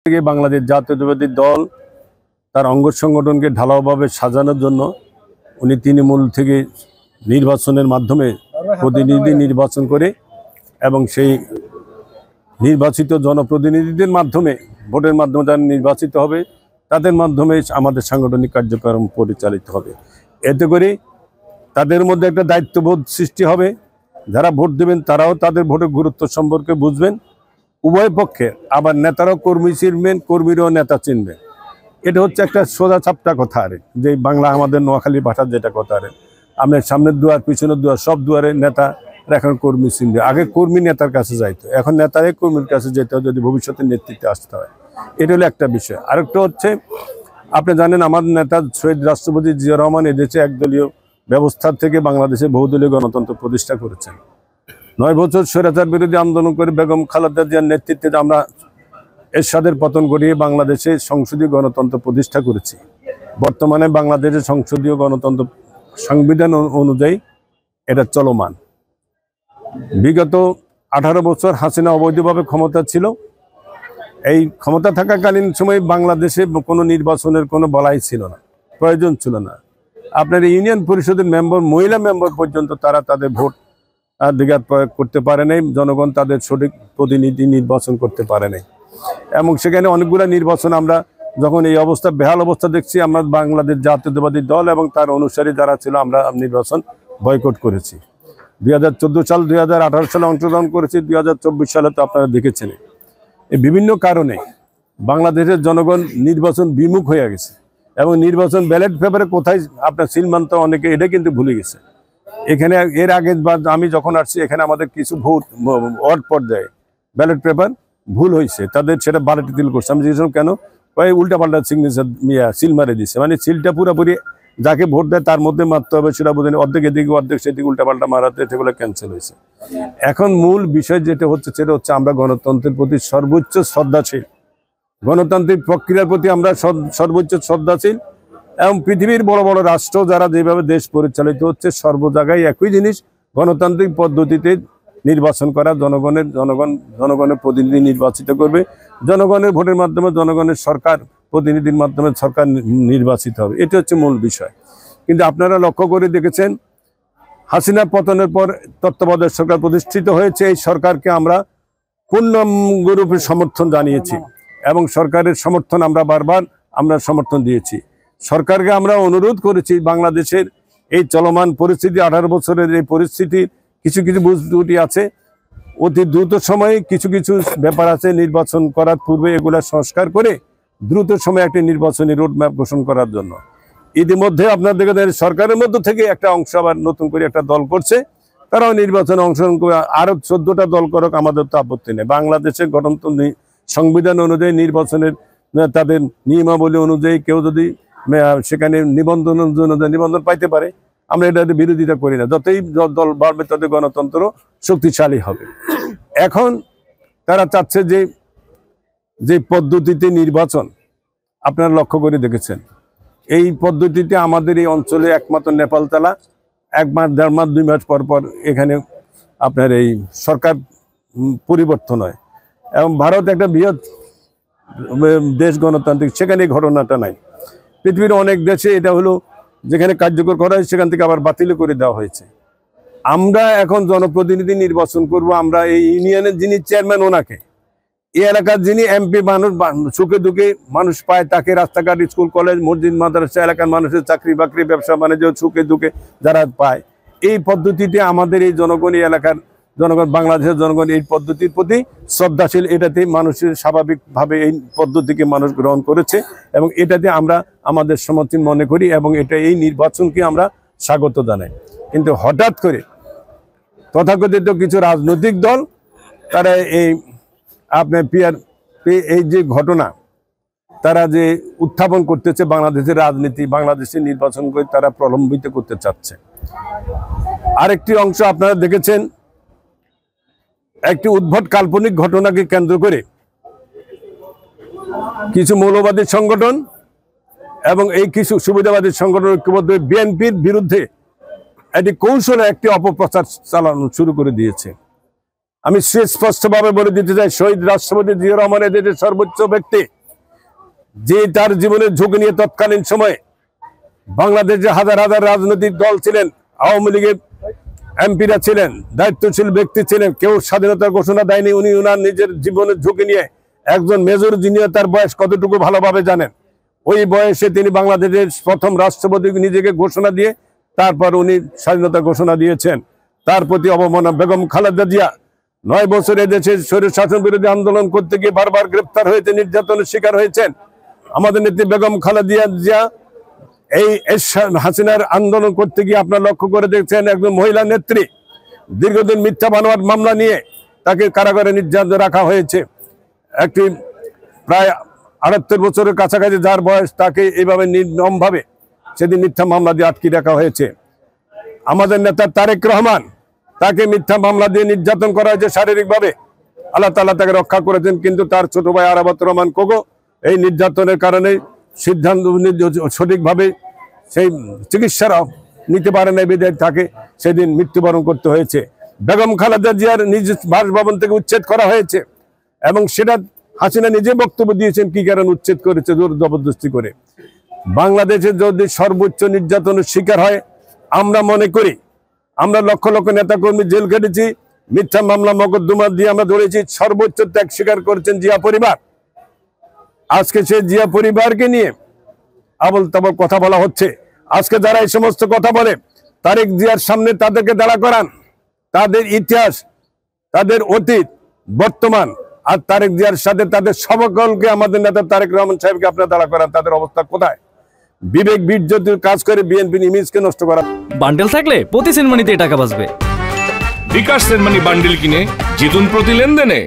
থেকে বাংলাদেশ জাতীয়তাবাদী দল তার অঙ্গ সংগঠনকে ঢালাওভাবে সাজানোর জন্য উনি তৃণমূল থেকে নির্বাচনের মাধ্যমে প্রতিনিধি নির্বাচন করে এবং সেই নির্বাচিত জনপ্রতিনিধিদের মাধ্যমে ভোটের মাধ্যমে যারা নির্বাচিত হবে তাদের মাধ্যমে আমাদের সাংগঠনিক কার্যক্রম পরিচালিত হবে। এতে করে তাদের মধ্যে একটা দায়িত্ববোধ সৃষ্টি হবে। যারা ভোট দেবেন তারাও তাদের ভোটের গুরুত্ব সম্পর্কে বুঝবেন। উভয় পক্ষে আবার নেতারাও কর্মী চিনবেন, কর্মীরাও নেতা চিনবেন। এটা হচ্ছে একটা সোজা চাপটা কথা আর যে বাংলা আমাদের নোয়াখালী ভাষার যেটা কথা আর আপনার সামনের দুয়ার পিছনের দুয়ার সব দুয়ারে নেতা এখন কর্মী চিনবে। আগে কর্মী নেতার কাছে যাইতো, এখন নেতারাই কর্মীর কাছে যেতে হয় যদি ভবিষ্যতে নেতৃত্বে আসতে হয়। এটা হলো একটা বিষয়। আরেকটা হচ্ছে আপনি জানেন আমাদের নেতা শহীদ রাষ্ট্রপতি জিয়া রহমান এদেশে একদলীয় ব্যবস্থার থেকে বাংলাদেশে বহুদলীয় গণতন্ত্র প্রতিষ্ঠা করেছেন। 9 বছর স্বৈরাচার বিরোধী আন্দোলন করে বেগম খালেদা জিয়ার নেতৃত্বে আমরা এরশাদের পতন ঘটিয়ে বাংলাদেশে সংসদীয় গণতন্ত্র প্রতিষ্ঠা করেছি। বর্তমানে বাংলাদেশের সংসদীয় গণতন্ত্র সংবিধান অনুযায়ী এটা চলমান। বিগত 18 বছর হাসিনা অবৈধভাবে ক্ষমতা ছিল। এই ক্ষমতা থাকাকালীন সময় বাংলাদেশে কোনো নির্বাচনের কোনো বলাই ছিল না, প্রয়োজন ছিল না। আপনার ইউনিয়ন পরিষদের মেম্বার, মহিলা মেম্বার পর্যন্ত তারা তাদের ভোট অধিকার প্রয়োগ করতে পারে নাই। জনগণ তাদের সঠিক প্রতিনিধি নির্বাচন করতে পারে নাই এবং সেখানে অনেকগুলো নির্বাচন আমরা যখন এই অবস্থা বেহাল অবস্থা দেখছি, আমরা বাংলাদেশ জাতীয়তাবাদী দল এবং তার অনুসারী যারা ছিল আমরা নির্বাচন বয়কট করেছি। 2014 সাল 2018 সালে অংশগ্রহণ করেছি, 2024 সালে তো আপনারা দেখেছেন। এই বিভিন্ন কারণে বাংলাদেশের জনগণ নির্বাচন বিমুখ হয়ে গেছে এবং নির্বাচন ব্যালট পেপারে কোথায় আপনার সিলমান্ত অনেকে এটা কিন্তু ভুলে গেছে। এখানে এর আগে আমি যখন আসছি এখানে আমাদের কিছু ভোট ওয়ার্ড পর্যায়ে ব্যালট পেপার ভুল হয়েছে, তাদের সেটা বালতি তিল করছে। আমি জিজ্ঞেস কেন, ওই উল্টাপাল্টা সিগনেচার সিল মারে দিচ্ছে, মানে সিলটা পুরোপুরি যাকে ভোট দেয় তার মধ্যে মারতে হবে সেটা বোঝেনি, অর্ধেক এদিকে অর্ধেক সেদিকে উল্টাপাল্টা মারাতে সেগুলো ক্যান্সেল হয়েছে। এখন মূল বিষয় যেটা হচ্ছে সেটা হচ্ছে আমরা গণতন্ত্রের প্রতি সর্বোচ্চ শ্রদ্ধাশীল, গণতান্ত্রিক প্রক্রিয়ার প্রতি আমরা সর্বোচ্চ শ্রদ্ধাশীল এবং পৃথিবীর বড় বড় রাষ্ট্র যারা যেভাবে দেশ পরিচালিত হচ্ছে সর্ব জায়গায় একই জিনিস, গণতান্ত্রিক পদ্ধতিতে নির্বাচন করা। জনগণের প্রতিনিধি নির্বাচিত করবে, জনগণের ভোটের মাধ্যমে জনগণের সরকার প্রতিনিধির মাধ্যমে সরকার নির্বাচিত হবে। এটা হচ্ছে মূল বিষয়। কিন্তু আপনারা লক্ষ্য করে দেখেছেন হাসিনা পতনের পর তত্ত্বাবধায়ক সরকার প্রতিষ্ঠিত হয়েছে। এই সরকারকে আমরা পূর্ণাঙ্গরূপে সমর্থন জানিয়েছি এবং সরকারের সমর্থন আমরা বারবার সমর্থন দিয়েছি। সরকারকে আমরা অনুরোধ করেছি বাংলাদেশের এই চলমান পরিস্থিতি, 18 বছরের এই পরিস্থিতির কিছু কিছু ত্রুটি আছে, অতি দ্রুত সময়ে কিছু কিছু ব্যাপার আছে নির্বাচন করার পূর্বে এগুলা সংস্কার করে দ্রুত সময়ে একটি নির্বাচনী রোডম্যাপ ঘোষণা করার জন্য। ইতিমধ্যে আপনার দেখেন সরকারের মধ্য থেকে একটা অংশ আবার নতুন করে একটা দল করছে, তারাও নির্বাচনে অংশগ্রহণ করে। আরো 14টা দল করুক, আমাদের তো আপত্তি নেই। বাংলাদেশের গণতন্ত্র সংবিধান অনুযায়ী নির্বাচনের তাদের নিয়মাবলী অনুযায়ী কেউ যদি সেখানে নিবন্ধন পাইতে পারে, আমরা এটাতে বিরোধিতা করি না। যতই দল বাড়বে ততই গণতন্ত্র শক্তিশালী হবে। এখন তারা চাচ্ছে যে পদ্ধতিতে নির্বাচন আপনারা লক্ষ্য করে দেখেছেন, এই পদ্ধতিতে আমাদের এই অঞ্চলে একমাত্র নেপালতলা 1 মাস 1.5 মাস 2 মাস পর পর এখানে আপনার এই সরকার পরিবর্তন হয় এবং ভারত একটা বৃহৎ দেশ গণতান্ত্রিক, সেখানে এই ঘটনাটা নাই। পৃথিবীর অনেক দেশে এটা হলো যেখানে কার্যকর করা হয় সেখান থেকে আবার বাতিল করে দেওয়া হয়েছে। আমরা এখন জনপ্রতিনিধি নির্বাচন করব। আমরা এই ইউনিয়নের যিনি চেয়ারম্যান ওনাকে, এই এলাকার যিনি এমপি, মানুষ সুখে দুঃখে মানুষ পায় তাকে, রাস্তাঘাট স্কুল কলেজ মসজিদ মাদ্রাসা এলাকার মানুষের চাকরি বাকরি ব্যবসা বাণিজ্য সুখে দুঃখে যারা পায়, এই পদ্ধতিতে আমাদের এই জনগণ, এই এলাকার জনগণ, বাংলাদেশের জনগণ এই পদ্ধতির প্রতি শ্রদ্ধাশীল। এটাতে মানুষের স্বাভাবিকভাবে এই পদ্ধতিকে মানুষ গ্রহণ করেছে এবং এটাতে আমরা আমাদের সমর্থন মনে করি এবং এই নির্বাচনকে আমরা স্বাগত জানাই। কিন্তু হঠাৎ করে তথাকথিত কিছু রাজনৈতিক দল তারা এই আপনার এই যে ঘটনা তারা যে উত্থাপন করতেছে, বাংলাদেশের রাজনীতি, বাংলাদেশের নির্বাচন করে তারা প্রলম্বিত করতে চাচ্ছে। আরেকটি অংশ আপনারা দেখেছেন, একটি উদ্ভট কাল্পনিক ঘটনাকে কেন্দ্র করে কিছু মৌলবাদী সংগঠন এবং এই কিছু সুবিধাবাদী সংগঠন ঐক্যবদ্ধ বিএনপির বিরুদ্ধে একটি কৌশলে একটি অপপ্রচার চালানো শুরু করে দিয়েছে। আমি সুস্পষ্টভাবে বলে দিতে চাই, শহীদ রাষ্ট্রপতি জিয়া রহমান দেশের সর্বোচ্চ ব্যক্তি, যে তার জীবনের ঝুঁকি নিয়ে তৎকালীন সময়ে বাংলাদেশে হাজার হাজার রাজনৈতিক দল ছিলেন, আওয়ামী লীগের এমপিরা ছিলেন, দায়িত্বশীল ব্যক্তি ছিলেন, কেউ স্বাধীনতার ঘোষণা দেয়নি। উনি ওনার নিজের জীবনের ঝুঁকি নিয়ে, একজন মেজর যিনি তার বয়স কতটুকু ভালোভাবে জানেন, ওই বয়সে তিনি বাংলাদেশের প্রথম রাষ্ট্রপতি নিজেকে ঘোষণা দিয়ে তারপর উনি স্বাধীনতা ঘোষণা দিয়েছেন। তার প্রতি অবমাননা। বেগম খালেদা জিয়া 9 বছর এদেশে স্বৈর শাসন বিরোধী আন্দোলন করতে গিয়ে বারবার গ্রেপ্তার হয়েছে, নির্যাতনের শিকার হয়েছেন। আমাদের নেত্রী বেগম খালেদা জিয়া এই হাসিনার আন্দোলন করতে গিয়ে আপনারা লক্ষ্য করে দেখছেন, একজন মহিলা নেত্রী দীর্ঘদিন মিথ্যা বানোয়াট মামলা নিয়ে তাকে কারাগারে নির্যাতন রাখা হয়েছে। একটি প্রায় 78 বছরের কাছাকাছি যার বয়স, তাকে এইভাবে নির্মমভাবে সেদিন মিথ্যা মামলা দিয়ে আটকে রাখা হয়েছে। আমাদের নেতা তারেক রহমান, তাকে মিথ্যা মামলা দিয়ে নির্যাতন করা হয়েছে শারীরিকভাবে। আল্লাহ তাআলা তাকে রক্ষা করেছেন, কিন্তু তার ছোট ভাই আরাফাত রহমান কোকো এই নির্যাতনের কারণে সিদ্ধান্ত সঠিকভাবে সেই চিকিৎসারা নিতে পারে না, বিধায় তাকে সেদিন মৃত্যুবরণ করতে হয়েছে। বেগম খালেদা জিয়ার নিজ বাসভবন থেকে উচ্ছেদ করা হয়েছে, এবং সেটা হাসিনা নিজে বক্তব্য দিয়েছেন কি কারণে উচ্ছেদ করেছে, জোর জবরদস্তি করে। বাংলাদেশে যদি সর্বোচ্চ নির্যাতনের শিকার হয়, আমরা মনে করি, আমরা লক্ষ লক্ষ নেতাকর্মী জেল খেটেছি, মিথ্যা মামলা মকদ্দমা দিয়ে আমরা ধরেছি, সর্বোচ্চ ত্যাগ স্বীকার করেছেন জিয়া পরিবার। আজকে সেই জিয়া পরিবারকে নিয়ে আবল তাবল কথা বলা হচ্ছে। আজকে যারা এই সমস্ত কথা বলে, তারেক জিয়ার সামনে তাদেরকে দাঁড়া করান, তাদের ইতিহাস, তাদের অতীত, বর্তমান আর তারেক জিয়ার সাথে তাদের সকলকে, আমাদের নেতা তারেক রহমান সাহেবকে আপনারা দাঁড়া করান, তাদের অবস্থা কোথায়? বিবেক বীর্যতির কাজ করে বিএনপির ইমেজকে নষ্ট করা। বান্ডেল থাকলে প্রতি সেনমানিতে টাকা বাঁচবে। বিকাশ সেনমানি বান্ডেল কিনে জিতুন প্রতি লেনদেনে।